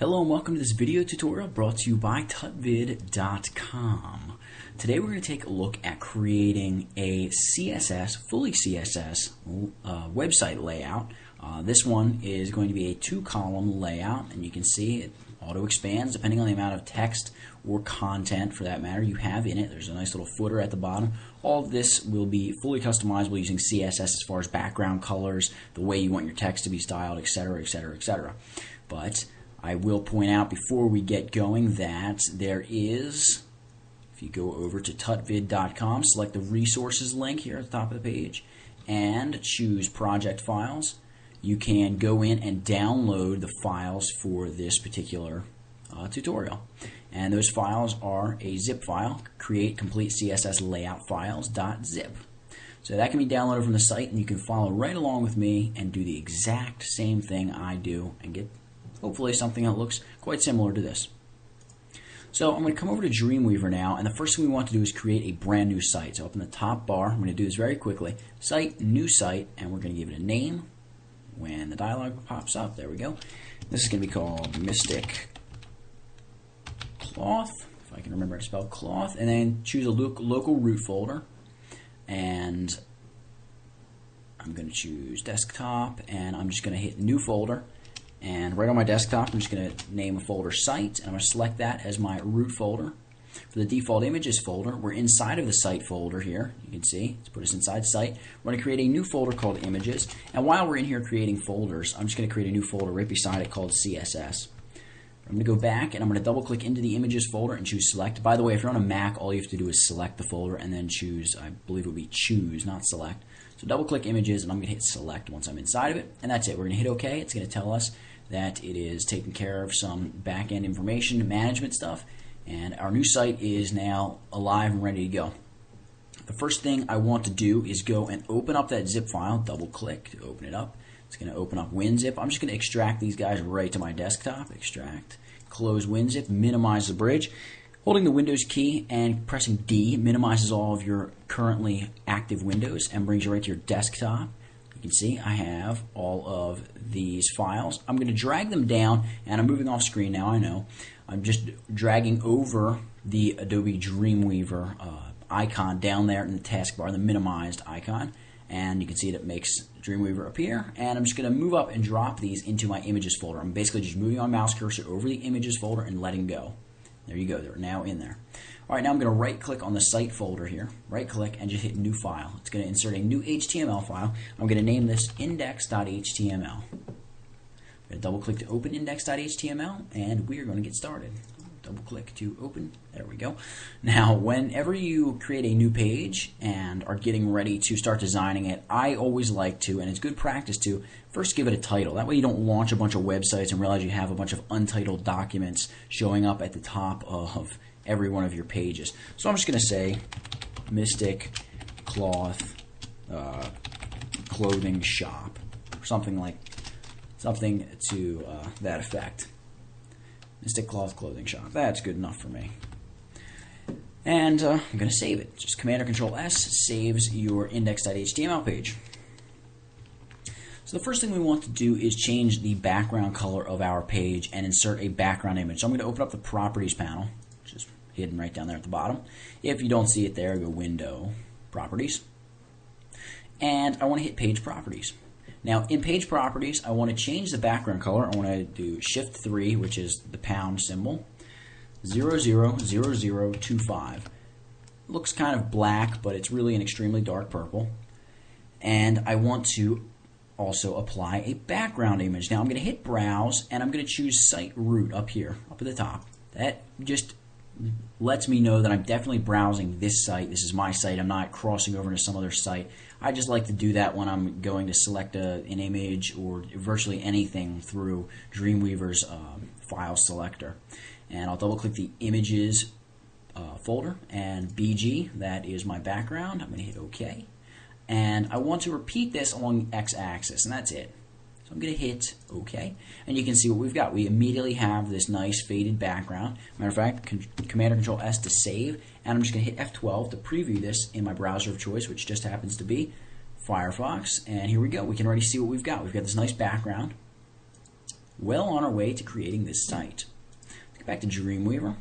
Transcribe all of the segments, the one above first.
Hello and welcome to this video tutorial brought to you by tutvid.com. Today we're going to take a look at creating a CSS, fully CSS website layout. This one is going to be a two-column layout, and you can see it auto expands depending on the amount of text or content, for that matter, you have in it. There's a nice little footer at the bottom. All of this will be fully customizable using CSS as far as background colors, the way you want your text to be styled, etc., etc., etc. But I will point out before we get going that there is, if you go over to tutvid.com, select the resources link here at the top of the page and choose project files, you can go in and download the files for this particular tutorial. And those files are a zip file, create complete CSS layout files.zip. So that can be downloaded from the site, and you can follow right along with me and do the exact same thing I do and get hopefully something that looks quite similar to this. So I'm going to come over to Dreamweaver now, and the first thing we want to do is create a brand new site. So up in the top bar, I'm going to do this very quickly. Site, new site, and we're going to give it a name. When the dialog pops up, there we go. This is going to be called Mystic Cloth, if I can remember how to spell cloth, and then choose a local root folder, and I'm going to choose desktop, and I'm just going to hit new folder. And right on my desktop, I'm just going to name a folder site, and I'm going to select that as my root folder. For the default images folder, we're inside of the site folder here. You can see, let's put us inside site. We're going to create a new folder called images. And while we're in here creating folders, I'm just going to create a new folder right beside it called CSS. I'm going to go back and I'm going to double click into the images folder and choose select. By the way, if you're on a Mac, all you have to do is select the folder and then choose, I believe it would be choose, not select. So double click images and I'm going to hit select once I'm inside of it. And that's it. We're going to hit OK. It's going to tell us that it is taking care of some back-end information management stuff, and our new site is now alive and ready to go. The first thing I want to do is go and open up that zip file, double click to open it up. It's going to open up WinZip. I'm just going to extract these guys right to my desktop. Extract, close WinZip, minimize the bridge. Holding the Windows key and pressing D minimizes all of your currently active windows and brings you right to your desktop. You can see I have all of these files. I'm going to drag them down, and I'm moving off screen now, I know. I'm just dragging over the Adobe Dreamweaver icon down there in the taskbar, the minimized icon, and you can see that it makes Dreamweaver appear. And I'm just going to move up and drop these into my images folder. I'm basically just moving my mouse cursor over the images folder and letting go. There you go, they're now in there. Alright, now I'm going to right click on the site folder here, right click and just hit new file. It's going to insert a new HTML file. I'm going to name this index.html. I'm going to double click to open index.html, and we are going to get started. Double click to open, there we go. Now whenever you create a new page and are getting ready to start designing it, I always like to, and it's good practice to, first give it a title. That way you don't launch a bunch of websites and realize you have a bunch of untitled documents showing up at the top of every one of your pages. So I'm just going to say Mystic Cloth Clothing Shop, or something to that effect. Mystic Cloth Clothing Shop. That's good enough for me. And I'm going to save it. Just Command or Control S saves your index.html page. So the first thing we want to do is change the background color of our page and insert a background image. So I'm going to open up the Properties panel, which is hidden right down there at the bottom. If you don't see it there, go Window, Properties. And I want to hit Page Properties. Now in Page Properties, I want to change the background color. I want to do Shift 3, which is the pound symbol, 000025. Looks kind of black, but it's really an extremely dark purple. And I want to also apply a background image. Now I'm going to hit Browse, and I'm going to choose Site Root up here, up at the top. That just lets me know that I'm definitely browsing this site. This is my site. I'm not crossing over into some other site. I just like to do that when I'm going to select an image or virtually anything through Dreamweaver's file selector. And I'll double click the images folder and BG, that is my background. I'm going to hit OK. And I want to repeat this along the x-axis, and that's it. So I'm going to hit OK, and you can see what we've got. We immediately have this nice faded background. Matter of fact, Command or Control S to save, and I'm just going to hit F12 to preview this in my browser of choice, which just happens to be Firefox. And here we go. We can already see what we've got. We've got this nice background well on our way to creating this site. Let's get back to Dreamweaver.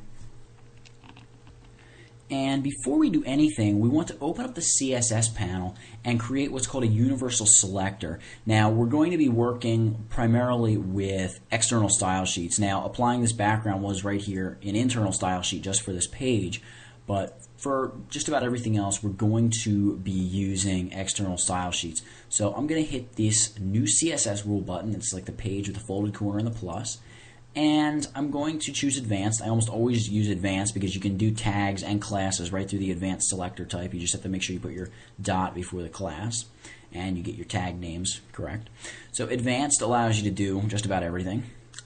And before we do anything, we want to open up the CSS panel and create what's called a universal selector. Now, we're going to be working primarily with external style sheets. Now, applying this background was right here in internal style sheet just for this page, but for just about everything else, we're going to be using external style sheets. So I'm going to hit this new CSS rule button. It's like the page with the folded corner and the plus. And I'm going to choose advanced. I almost always use advanced because you can do tags and classes right through the advanced selector type. You just have to make sure you put your dot before the class and you get your tag names correct. So advanced allows you to do just about everything.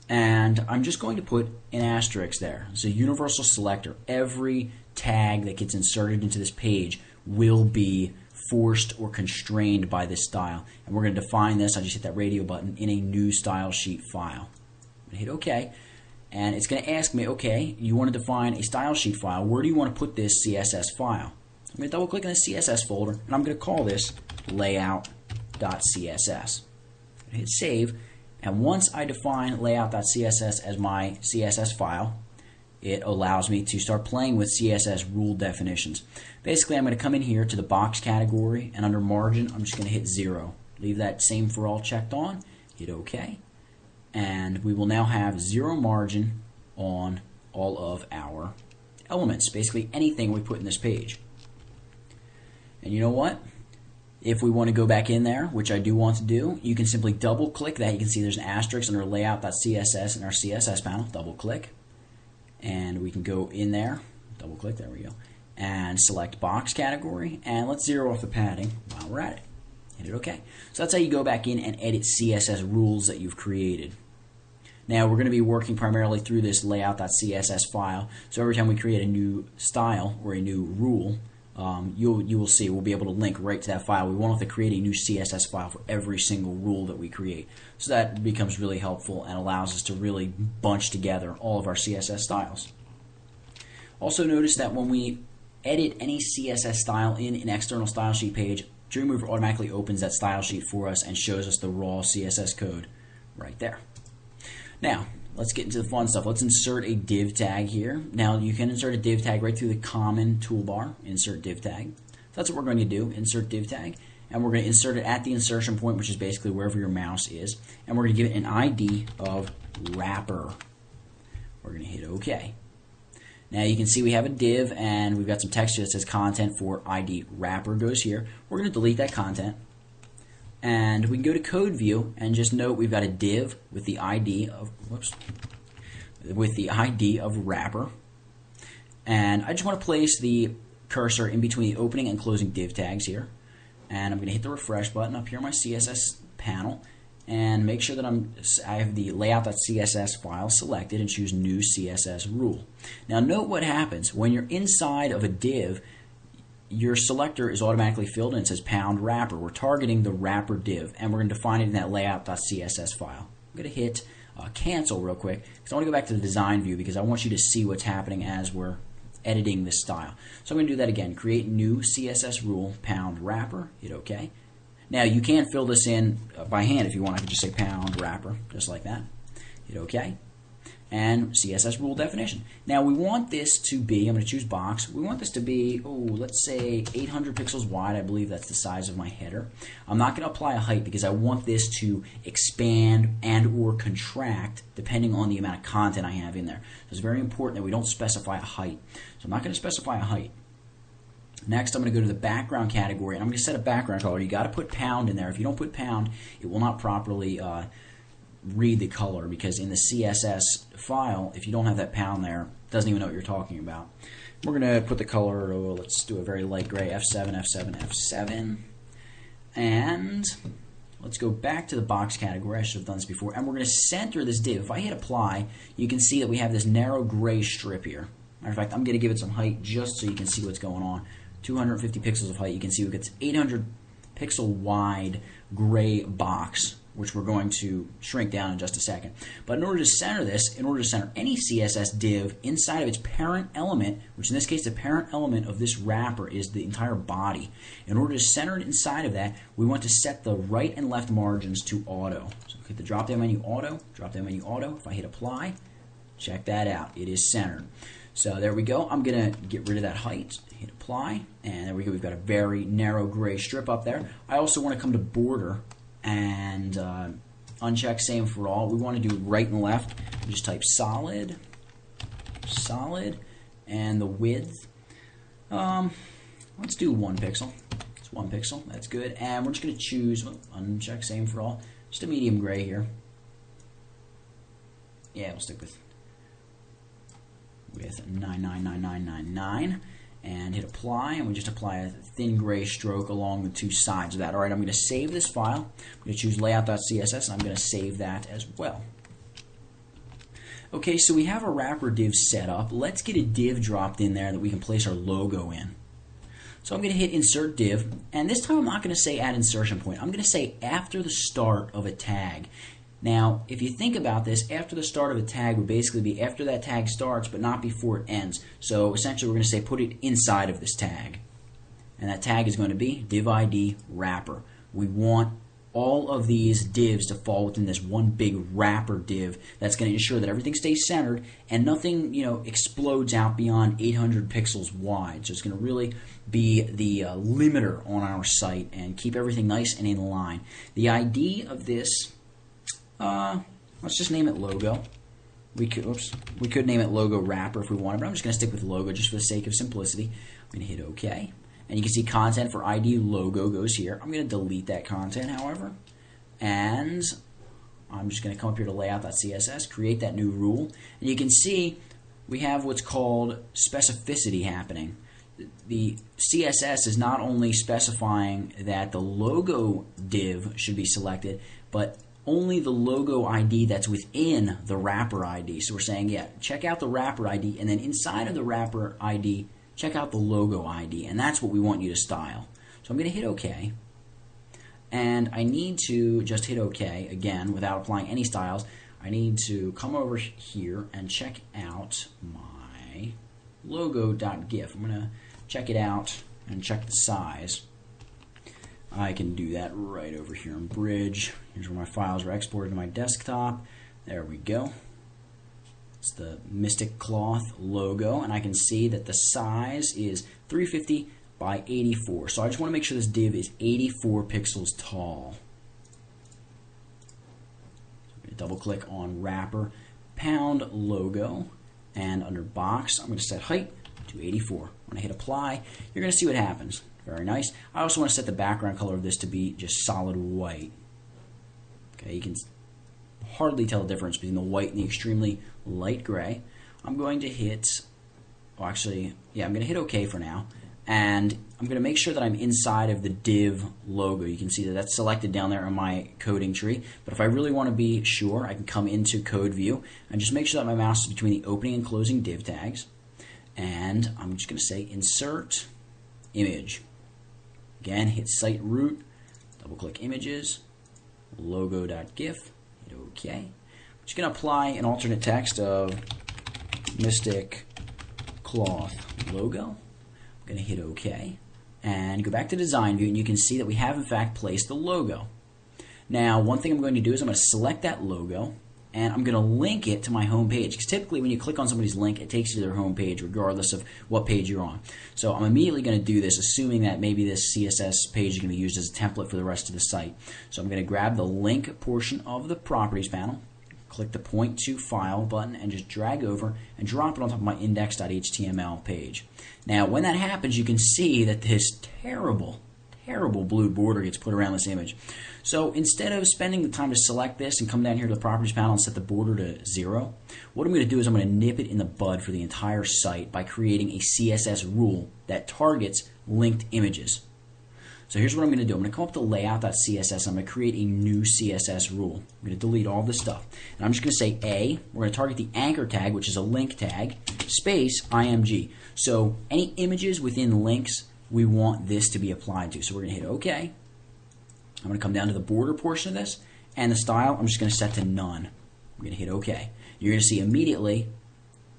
And I'm just going to put an asterisk there. So universal selector. Every tag that gets inserted into this page will be forced or constrained by this style. And we're going to define this. I just hit that radio button in a new style sheet file. Hit OK, and it's going to ask me, okay, you want to define a style sheet file. Where do you want to put this CSS file? I'm going to double click in the CSS folder, and I'm going to call this layout.css. Hit save, and once I define layout.css as my CSS file, it allows me to start playing with CSS rule definitions. Basically, I'm going to come in here to the box category, and under margin, I'm just going to hit 0. Leave that same for all checked on, hit OK. And we will now have 0 margin on all of our elements, basically anything we put in this page. And you know what? If we want to go back in there, which I do want to do, you can simply double click that. You can see there's an asterisk under layout.css in our CSS panel. Double click. And we can go in there, double click, there we go, and select box category. And let's zero off the padding while we're at it. Hit it OK. So that's how you go back in and edit CSS rules that you've created. Now we're going to be working primarily through this layout.css file. So every time we create a new style or a new rule, you will see we'll be able to link right to that file. We won't have to create a new CSS file for every single rule that we create. So that becomes really helpful and allows us to really bunch together all of our CSS styles. Also notice that when we edit any CSS style in an external style sheet page, Dreamweaver automatically opens that style sheet for us and shows us the raw CSS code right there. Now, let's get into the fun stuff. Let's insert a div tag here. Now, you can insert a div tag right through the common toolbar, insert div tag. So that's what we're going to do, insert div tag. And we're going to insert it at the insertion point, which is basically wherever your mouse is. And we're going to give it an ID of wrapper. We're going to hit OK. Now you can see we have a div and we've got some text that says content for ID wrapper goes here. We're going to delete that content. And we can go to code view and just note we've got a div with the ID of wrapper. And I just want to place the cursor in between the opening and closing div tags here. And I'm going to hit the refresh button up here on my CSS panel and make sure that I have the layout.css file selected and choose new CSS rule. Now note what happens when you're inside of a div. Your selector is automatically filled and it says pound wrapper. We're targeting the wrapper div and we're going to define it in that layout.css file. I'm going to hit cancel real quick because I want to go back to the design view because I want you to see what's happening as we're editing this style. So I'm going to do that again. Create new CSS rule pound wrapper. Hit OK. Now you can fill this in by hand if you want. I could just say pound wrapper just like that. Hit OK. And CSS rule definition. Now we want this to be, I'm going to choose box, we want this to be, let's say 800 pixels wide. I believe that's the size of my header. I'm not going to apply a height because I want this to expand and or contract depending on the amount of content I have in there. So it's very important that we don't specify a height. So I'm not going to specify a height. Next, I'm going to go to the background category and I'm going to set a background color. You got to put pound in there. If you don't put pound, it will not properly read the color because in the CSS file, if you don't have that pound there, it doesn't even know what you're talking about. We're going to put the color, let's do a very light gray, F7, F7, F7. And let's go back to the box category. I should have done this before. And we're going to center this div. If I hit apply, you can see that we have this narrow gray strip here. Matter of fact, I'm going to give it some height just so you can see what's going on. 250 pixels of height. You can see we've got 800 pixel wide gray box which we're going to shrink down in just a second. But in order to center this, in order to center any CSS div inside of its parent element, which in this case the parent element of this wrapper is the entire body, in order to center it inside of that, we want to set the right and left margins to auto. So hit the drop-down menu auto, drop-down menu auto. If I hit apply, check that out. It is centered. So there we go. I'm going to get rid of that height, hit apply, and there we go. We've got a very narrow gray strip up there. I also want to come to border and uncheck same for all. We want to do right and left. We just type solid, solid, and the width. Let's do 1 pixel. It's 1 pixel. That's good. And we're just going to choose, uncheck same for all, just a medium gray here. Yeah, we'll stick with 9999999 and hit apply, and we just apply a thin gray stroke along the 2 sides of that. Alright, I'm going to save this file. I'm going to choose layout.css and I'm going to save that as well. Okay, so we have a wrapper div set up. Let's get a div dropped in there that we can place our logo in. So I'm going to hit insert div, and this time I'm not going to say add insertion point. I'm going to say after the start of a tag. Now, if you think about this, after the start of a tag would basically be after that tag starts, but not before it ends. So essentially, we're going to say put it inside of this tag. And that tag is going to be div ID wrapper. We want all of these divs to fall within this one big wrapper div that's going to ensure that everything stays centered and nothing, explodes out beyond 800 pixels wide. So it's going to really be the limiter on our site and keep everything nice and in line. The ID of this, let's just name it logo. We could name it logo wrapper if we wanted, but I'm just going to stick with logo just for the sake of simplicity. I'm going to hit OK. And you can see content for ID logo goes here. I'm going to delete that content, however. And I'm just going to come up here to layout.css, create that new rule. And you can see we have what's called specificity happening. The CSS is not only specifying that the logo div should be selected, but only the logo ID that's within the wrapper ID. So we're saying, yeah, check out the wrapper ID, and then inside of the wrapper ID, check out the logo ID, and that's what we want you to style. So I'm going to hit OK, and I need to just hit OK again without applying any styles. I need to come over here and check out my logo.gif. I'm going to check it out and check the size. I can do that right over here in Bridge. Here's where my files are exported to my desktop. There we go. It's the Mystic Cloth logo, and I can see that the size is 350 by 84. So I just want to make sure this div is 84 pixels tall. I'm going to double click on wrapper, pound logo, and under box, I'm going to set height to 84. When I hit apply, you're going to see what happens. Very nice. I also want to set the background color of this to be just solid white. Okay, you can hardly tell the difference between the white and the extremely light gray. I'm going to hit, I'm going to hit OK for now, and I'm going to make sure that I'm inside of the div logo. You can see that that's selected down there on my coding tree, but if I really want to be sure, I can come into code view and just make sure that my mouse is between the opening and closing div tags, and I'm just going to say insert image. Again, hit site root, double click images, logo.gif, hit OK. I'm just going to apply an alternate text of Mystic Cloth logo. I'm going to hit OK and go back to design view, and you can see that we have in fact placed the logo. Now, one thing I'm going to do is I'm going to select that logo, and I'm going to link it to my home page, because typically when you click on somebody's link, it takes you to their home page regardless of what page you're on. So I'm immediately going to do this, assuming that maybe this CSS page is going to be used as a template for the rest of the site. So I'm going to grab the link portion of the properties panel, click the point to file button, and just drag over and drop it on top of my index.html page. Now when that happens, you can see that this terrible blue border gets put around this image. So instead of spending the time to select this and come down here to the properties panel and set the border to 0, what I'm going to do is I'm going to nip it in the bud for the entire site by creating a CSS rule that targets linked images. So here's what I'm going to do. I'm going to come up to layout.css. I'm going to create a new CSS rule. I'm going to delete all this stuff. And I'm just going to say A, we're going to target the anchor tag, which is a link tag, space IMG. So any images within links, we want this to be applied to. So we're going to hit OK. I'm going to come down to the border portion of this, And the style, I'm just going to set to none. I'm going to hit OK. You're going to see immediately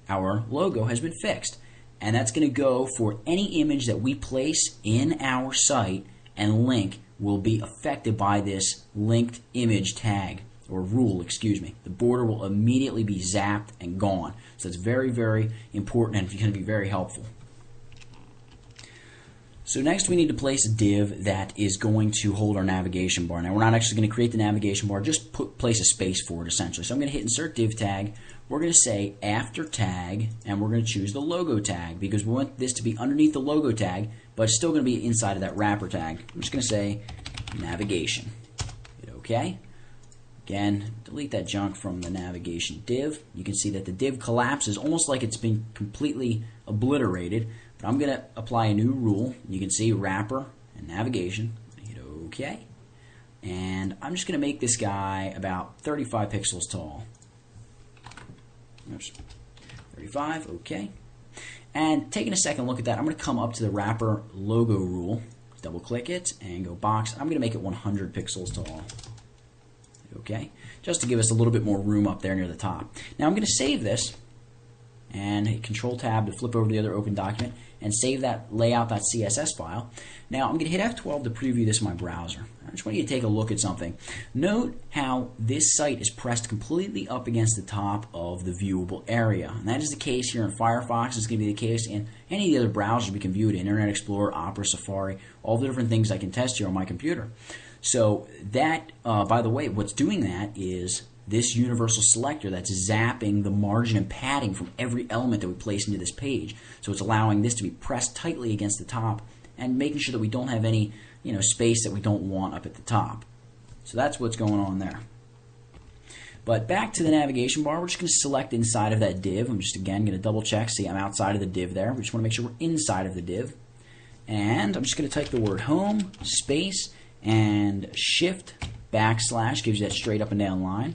our logo has been fixed. And that's going to go for any image that we place in our site and link will be affected by this linked image tag, or rule, excuse me. The border will immediately be zapped and gone. So it's very, very important and it's going to be very helpful. So next we need to place a div that is going to hold our navigation bar. Now we're not actually going to create the navigation bar, just place a space for it essentially. So I'm going to hit insert div tag. We're going to say after tag, and we're going to choose the logo tag because we want this to be underneath the logo tag, but it's still going to be inside of that wrapper tag. I'm just going to say navigation. Hit OK. Again, delete that junk from the navigation div. You can see that the div collapses almost like it's been completely obliterated. But I'm going to apply a new rule. You can see wrapper and navigation. Hit OK. And I'm just going to make this guy about 35 pixels tall. Oops. 35, OK. And taking a second look at that, I'm going to come up to the wrapper logo rule, double click it, and go box. I'm going to make it 100 pixels tall. Okay, just to give us a little bit more room up there near the top. Now I'm going to save this and hit Control Tab to flip over to the other open document and save that layout.css file. Now I'm going to hit F12 to preview this in my browser. I just want you to take a look at something. Note how this site is pressed completely up against the top of the viewable area. And that is the case here in Firefox. It's going to be the case in any of the other browsers we can view it in, Internet Explorer, Opera, Safari, all the different things I can test here on my computer. So that, by the way, what's doing that is this universal selector that's zapping the margin and padding from every element that we place into this page. So it's allowing this to be pressed tightly against the top and making sure that we don't have any space that we don't want up at the top. So that's what's going on there. But back to the navigation bar, we're just going to select inside of that div. I'm just again going to double check, see I'm outside of the div there. We just want to make sure we're inside of the div. And I'm just going to type the word home, space, and shift backslash gives you that straight up and down line.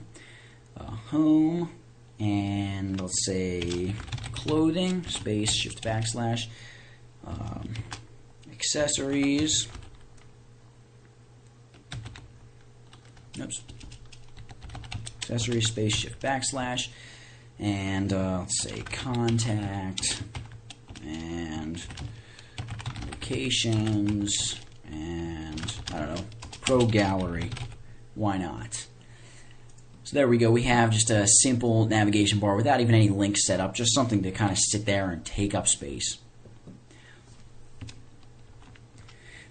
Home, and let's say clothing, space, shift backslash, accessories, oops, accessories, space, shift backslash, and let's say contact, and locations, and I don't know, pro gallery, why not? So there we go, we have just a simple navigation bar without even any links set up, just something to kind of sit there and take up space.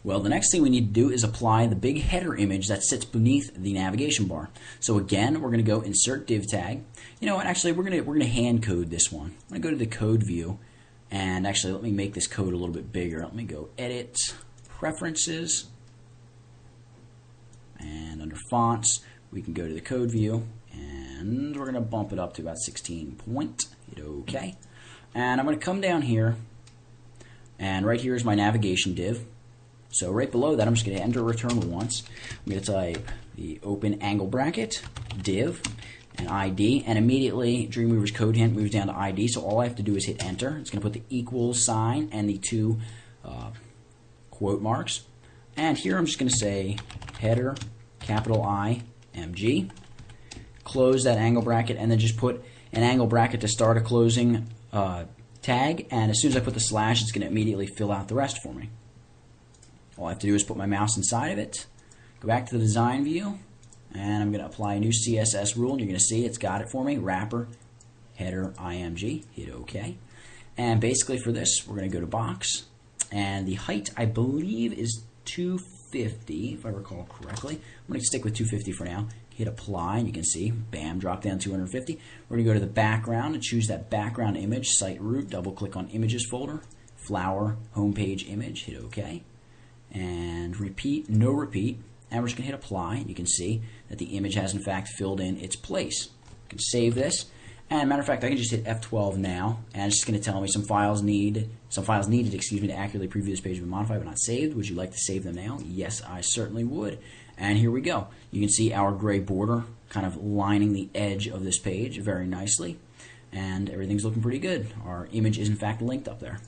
Well, the next thing we need to do is apply the big header image that sits beneath the navigation bar. So again, we're going to go insert div tag. You know what, actually we're going to hand code this one. I'm going to go to the code view, and actually let me make this code a little bit bigger. Let me go edit, preferences, and under fonts we can go to the code view, and we're going to bump it up to about 16 point. Hit OK. And I'm going to come down here, and right here is my navigation div. So right below that, I'm just going to enter return once. I'm going to type the open angle bracket, div, and ID, and immediately Dreamweaver's code hint moves down to ID, so all I have to do is hit enter. It's going to put the equals sign and the two quote marks. And here I'm just going to say header, capital I, MG, close that angle bracket, and then just put an angle bracket to start a closing tag, and as soon as I put the slash, it's going to immediately fill out the rest for me. All I have to do is put my mouse inside of it, go back to the design view, and I'm going to apply a new CSS rule, and you're going to see it's got it for me, wrapper, header, IMG, hit OK. And basically for this, we're going to go to box, and the height, I believe, is 250, if I recall correctly. I'm going to stick with 250 for now. Hit apply, and you can see, bam, drop down 250. We're going to go to the background and choose that background image, site root, double click on images folder, flower, homepage image, hit OK. And repeat, no repeat, and we're just going to hit apply, and you can see that the image has in fact filled in its place. You can save this, and matter of fact, I can just hit F12 now, and it's just going to tell me some files needed, excuse me, to accurately preview this page have been modified but not saved. Would you like to save them now? Yes, I certainly would. And here we go. You can see our gray border kind of lining the edge of this page very nicely, and everything's looking pretty good. Our image is in fact linked up there.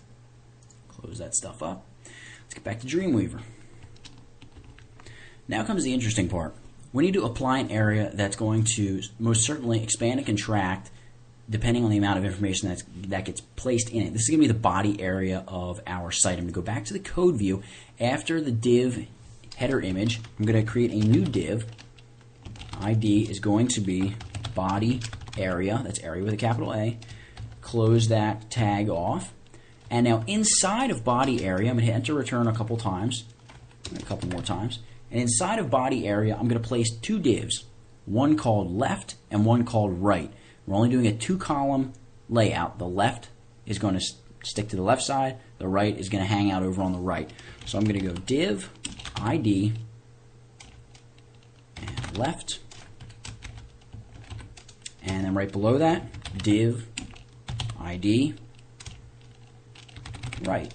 Close that stuff up. Let's get back to Dreamweaver. Now comes the interesting part. we need to apply an area that's going to most certainly expand and contract depending on the amount of information that gets placed in it. This is going to be the body area of our site. I'm going to go back to the code view. After the div header image, I'm going to create a new div. ID is going to be body area. That's area with a capital A. Close that tag off. And now inside of body area, I'm going to hit enter return a couple times, a couple more times. And inside of body area, I'm going to place two divs, one called left and one called right. We're only doing a 2-column layout. The left is going to stick to the left side. The right is going to hang out over on the right. So I'm going to go div ID and left. And then right below that, div ID right.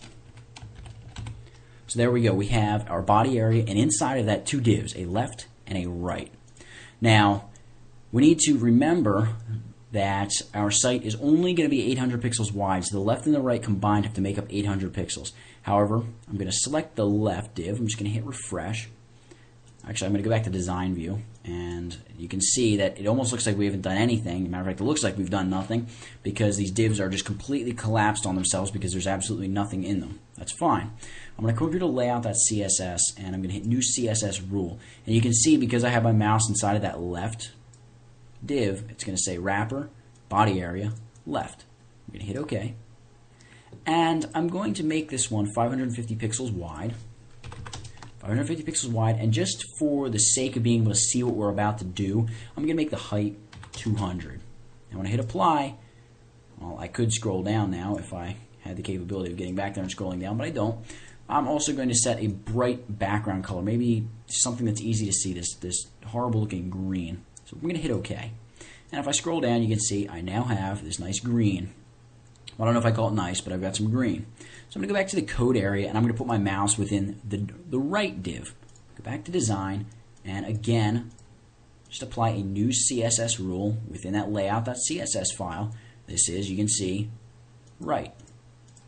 So there we go. We have our body area, and inside of that, two divs, a left and a right. Now, we need to remember that our site is only going to be 800 pixels wide, so the left and the right combined have to make up 800 pixels. However, I'm going to select the left div. I'm just going to hit refresh. Actually, I'm going to go back to design view, and you can see that it almost looks like we haven't done anything. As a matter of fact, it looks like we've done nothing because these divs are just completely collapsed on themselves because there's absolutely nothing in them. That's fine. I'm going to come over to layout.css, and I'm going to hit new CSS rule. And you can see because I have my mouse inside of that left div, it's going to say wrapper, body area, left. I'm going to hit OK. And I'm going to make this one 550 pixels wide. 550 pixels wide, and just for the sake of being able to see what we're about to do, I'm going to make the height 200. And when I hit apply, well, I could scroll down now if I had the capability of getting back there and scrolling down, but I don't. I'm also going to set a bright background color, maybe something that's easy to see, this horrible looking green. So we're going to hit OK. And if I scroll down, you can see I now have this nice green. Well, I don't know if I call it nice, but I've got some green. So I'm going to go back to the code area, and I'm going to put my mouse within the right div. Go back to design, and again, just apply a new CSS rule within that layout.css file. This is, you can see, right.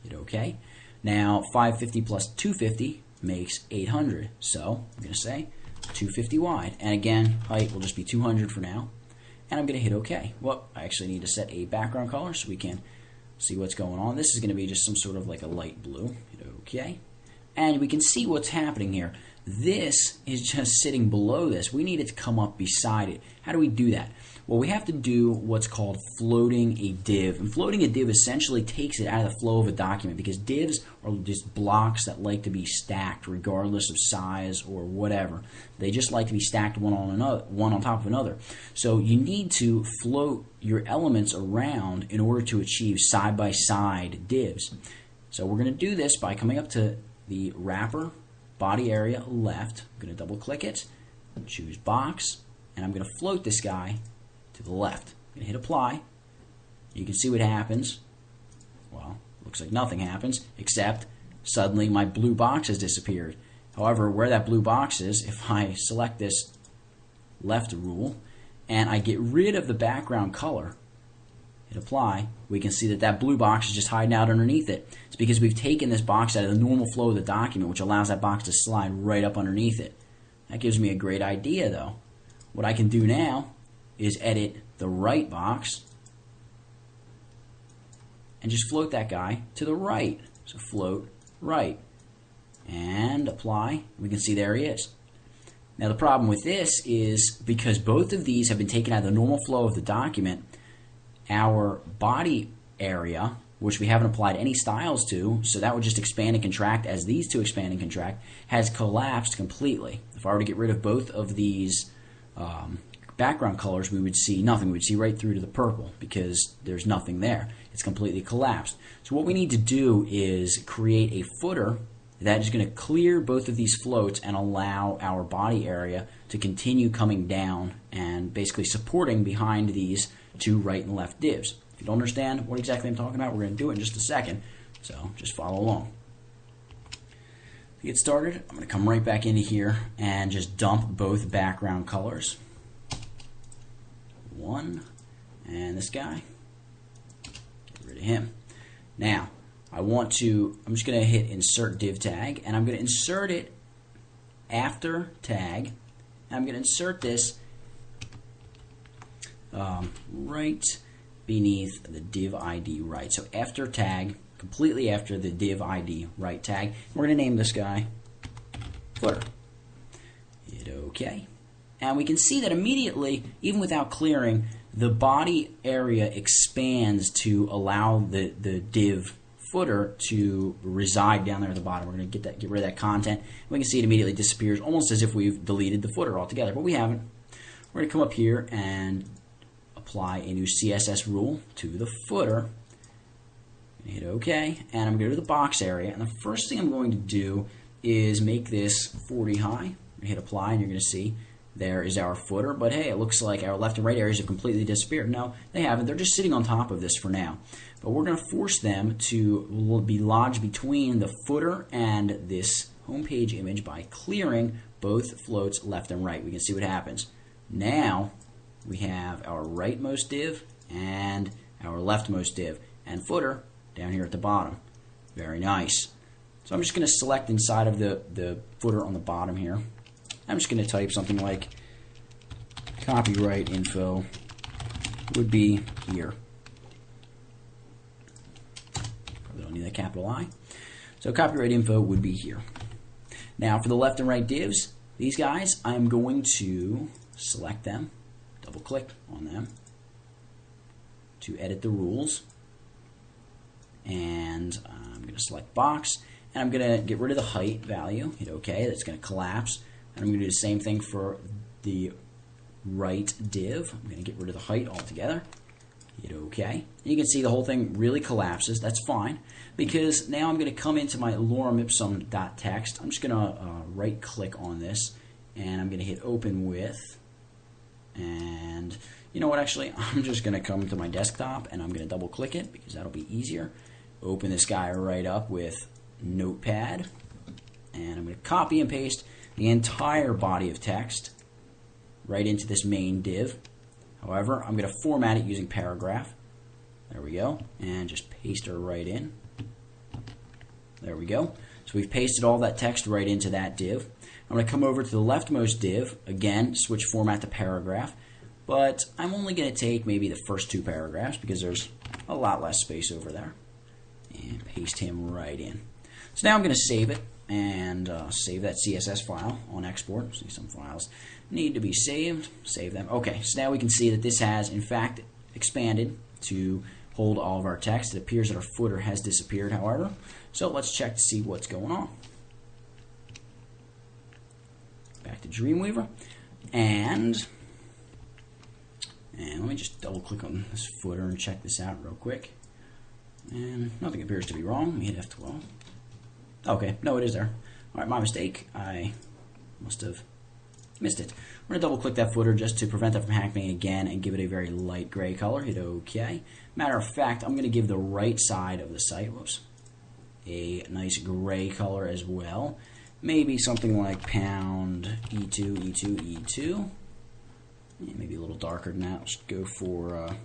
Hit OK. Now, 550 plus 250 makes 800. So I'm going to say 250 wide. And again, height will just be 200 for now. And I'm going to hit OK. Well, I actually need to set a background color so we can see what's going on. This is going to be just some sort of like a light blue. Hit OK. And we can see what's happening here. This is just sitting below this. We need it to come up beside it. How do we do that? Well, we have to do what's called floating a div. And floating a div essentially takes it out of the flow of a document because divs are just blocks that like to be stacked regardless of size or whatever. They just like to be stacked one on top of another. So you need to float your elements around in order to achieve side-by-side divs. So we're going to do this by coming up to the wrapper, body area left. I'm going to double click it, choose box, and I'm going to float this guy to the left. I'm going to hit apply. You can see what happens. Well, looks like nothing happens except suddenly my blue box has disappeared. However, where that blue box is, if I select this left rule and I get rid of the background color, hit apply, we can see that that blue box is just hiding out underneath it. It's because we've taken this box out of the normal flow of the document, which allows that box to slide right up underneath it. That gives me a great idea, though. What I can do now is edit the right box and just float that guy to the right. So float right and apply. We can see there he is. Now the problem with this is because both of these have been taken out of the normal flow of the document, our body area, which we haven't applied any styles to, so that would just expand and contract as these two expand and contract, has collapsed completely. If I were to get rid of both of these background colors, we would see nothing. We would see right through to the purple because there's nothing there. It's completely collapsed. So what we need to do is create a footer that is going to clear both of these floats and allow our body area to continue coming down and basically supporting behind these two right and left divs. If you don't understand what exactly I'm talking about, we're going to do it in just a second. So just follow along. To get started, I'm going to come right back into here and just dump both background colors. One, and this guy. Get rid of him. Now, I'm just going to hit insert div tag, and I'm going to insert it after tag, And I'm going to insert this right beneath the div ID right. So after tag, completely after the div ID right tag, we're going to name this guy footer. Hit OK. And we can see that immediately, even without clearing, the body area expands to allow the div footer to reside down there at the bottom. We're going to get rid of that content. We can see it immediately disappears, almost as if we've deleted the footer altogether, but we haven't. We're going to come up here and apply a new CSS rule to the footer. Hit OK, and I'm going to go to the box area, and the first thing I'm going to do is make this 40 high. Hit apply, and you're going to see there is our footer, but hey, it looks like our left and right areas have completely disappeared. No, they haven't. They're just sitting on top of this for now. But we're going to force them to be lodged between the footer and this homepage image by clearing both floats left and right. We can see what happens. Now we have our rightmost div and our leftmost div, and footer down here at the bottom. Very nice. So I'm just going to select inside of the footer on the bottom here. I'm just going to type something like copyright info would be here. Probably don't need that capital I. So copyright info would be here. Now for the left and right divs, these guys, I'm going to select them, double click on them to edit the rules, and I'm going to select box, and I'm going to get rid of the height value, hit OK, that's going to collapse. And I'm going to do the same thing for the right div. I'm going to get rid of the height altogether. Hit OK. And you can see the whole thing really collapses. That's fine, because now I'm going to come into my lorem ipsum.txt. I'm just going to right click on this, and I'm going to hit open with. And you know what, actually, I'm just going to come to my desktop, and I'm going to double click it because that'll be easier. Open this guy right up with Notepad, and I'm going to copy and paste the entire body of text right into this main div. However, I'm going to format it using paragraph. There we go. And just paste her right in. There we go. So we've pasted all that text right into that div. I'm going to come over to the leftmost div. Again, switch format to paragraph. But I'm only going to take maybe the first two paragraphs because there's a lot less space over there. And paste him right in. So now I'm going to save it. And save that CSS file on export. See, some files need to be saved. Save them. Okay, so now we can see that this has, in fact, expanded to hold all of our text. It appears that our footer has disappeared, however. So let's check to see what's going on. Back to Dreamweaver. And let me just double click on this footer and check this out real quick. And nothing appears to be wrong. Let me hit F12. Okay, no, it is there. All right, my mistake. I must have missed it. We're going to double click that footer just to prevent that from happening again and give it a very light gray color. Hit OK. Matter of fact, I'm going to give the right side of the site, whoops, a nice gray color as well. Maybe something like pound E2, E2, E2. Yeah, maybe a little darker than that. Let's go for,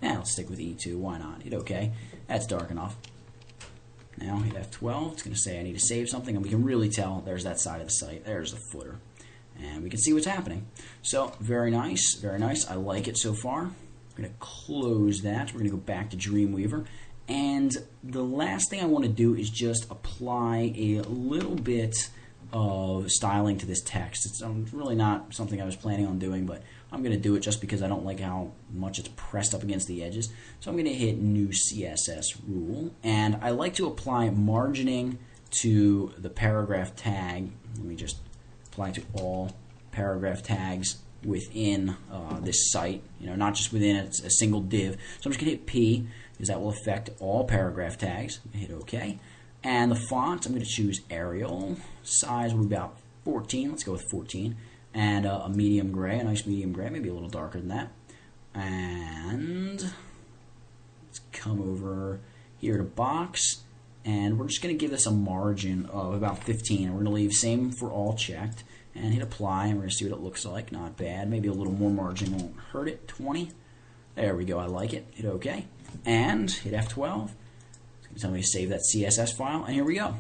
let's stick with E2. Why not? Hit OK. That's dark enough. Now hit F12. It's going to say I need to save something, and we can really tell there's that side of the site. There's the footer. And we can see what's happening. So very nice, very nice. I like it so far. I'm going to close that. We're going to go back to Dreamweaver. And the last thing I want to do is just apply a little bit of styling to this text. It's really not something I was planning on doing, but I'm going to do it just because I don't like how much it's pressed up against the edges. So I'm going to hit New CSS Rule, and I like to apply margining to the paragraph tag. Let me just apply to all paragraph tags within this site, not just within a single div. So I'm just going to hit P, because that will affect all paragraph tags. Hit OK. And the font, I'm going to choose Arial. Size will be about 14. Let's go with 14. And a medium gray, a nice medium gray, maybe a little darker than that. And let's come over here to box, and we're just going to give this a margin of about 15. And we're going to leave same for all checked, and hit apply, and we're going to see what it looks like. Not bad. Maybe a little more margin won't hurt it. 20. There we go. I like it. Hit OK. And hit F12. It's going to tell me to save that CSS file, and here we go.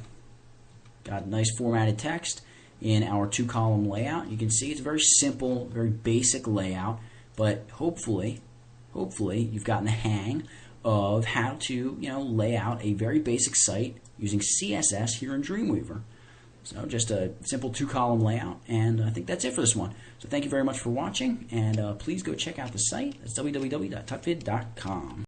Got nice formatted text in our 2-column layout. You can see it's a very simple, very basic layout, but hopefully you've gotten the hang of how to lay out a very basic site using CSS here in Dreamweaver. So just a simple 2-column layout, and I think that's it for this one. So thank you very much for watching, and please go check out the site. That's www.tutvid.com.